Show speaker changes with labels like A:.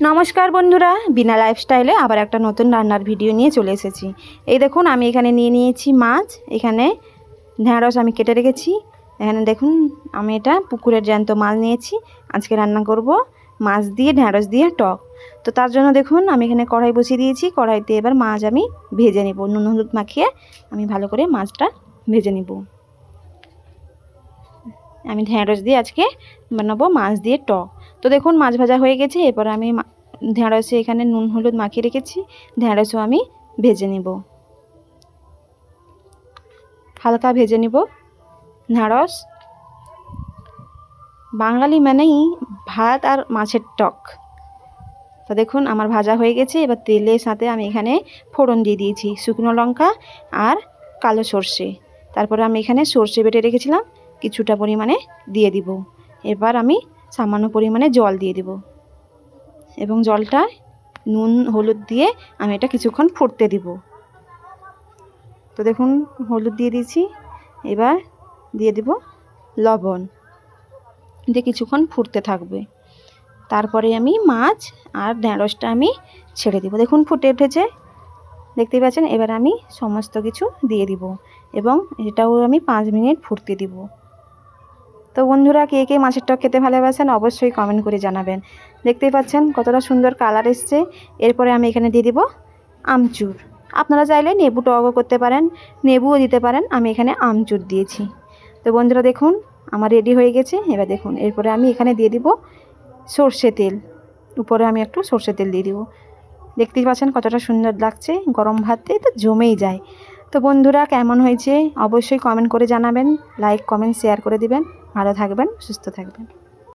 A: নমস্কার বন্ধুরা, বিনা লাইফস্টাইলে আবার একটা নতুন রান্নার ভিডিও নিয়ে চলে এসেছি। এই দেখুন, আমি এখানে নিয়ে নিয়েছি মাছ। এখানে ঢেঁড়স আমি কেটে রেখেছি। এখানে দেখুন, আমি এটা পুকুরের জ্যান্ত মাছ নিয়েছি। আজকে রান্না করব মাছ দিয়ে ঢেঁড়স দিয়ে টক। তো তার জন্য দেখুন, আমি এখানে কড়াই বসিয়ে দিয়েছি। কড়াইতে এবার মাছ আমি ভেজে নিব। নুন হলুদ মাখিয়ে আমি ভালো করে মাছটা ভেজে নিব। আমি ঢেঁড়স দিয়ে আজকে বানাবো মাছ দিয়ে টক। তো দেখুন, মাছ ভাজা হয়ে গেছে। এরপর আমি ঢেঁড়সে এখানে নুন হলুদ মাখিয়ে রেখেছি। ঢেঁড়সও আমি ভেজে নিব, হালকা ভেজে নিব। ঢেঁড়স বাঙালি মানেই ভাত আর মাছের টক। তো দেখুন, আমার ভাজা হয়ে গেছে। এবার তেলের সাথে আমি এখানে ফোড়ন দিয়ে দিয়েছি, শুকনো লঙ্কা আর কালো সর্ষে। তারপরে আমি এখানে সর্ষে বেটে রেখেছিলাম, কিছুটা পরিমাণে দিয়ে দিব। এবার আমি সামান্য পরিমাণে জল দিয়ে দিব এবং জলটা নুন হলুদ দিয়ে আমি এটা কিছুক্ষণ ফুটতে দিব। তো দেখুন, হলুদ দিয়ে দিয়েছি। এবার দিয়ে দিব লবণ, দিয়ে কিছুক্ষণ ফুটতে থাকবে। তারপরে আমি মাছ আর ঢেঁড়সটা আমি ছেড়ে দিব। দেখুন, ফুটে উঠেছে, দেখতেই পাচ্ছেন। এবার আমি সমস্ত কিছু দিয়ে দিব এবং এটাও আমি 5 মিনিট ফুটতে দিব। তো বন্ধুরা, কে কে মাছের টক খেতে ভালোবাসেন অবশ্যই কমেন্ট করে জানাবেন। দেখতেই পাচ্ছেন কতটা সুন্দর কালার এসছে। এরপরে আমি এখানে দিয়ে দিব আমচুর। আপনারা চাইলে লেবু টকও করতে পারেন, লেবুও দিতে পারেন। আমি এখানে আমচুর দিয়েছি। তো বন্ধুরা দেখুন, আমার রেডি হয়ে গেছে। এবার দেখুন, এরপরে আমি এখানে দিয়ে দিব সর্ষে তেল। উপরে আমি একটু সর্ষে তেল দিয়ে দিব। দেখতেই পাচ্ছেন কতটা সুন্দর লাগছে। গরম ভাতে তো জমেই যায়। তো বন্ধুরা, কেমন হয়েছে অবশ্যই কমেন্ট করে জানাবেন। লাইক কমেন্ট শেয়ার করে দিবেন। ভালো থাকবেন, সুস্থ থাকবেন।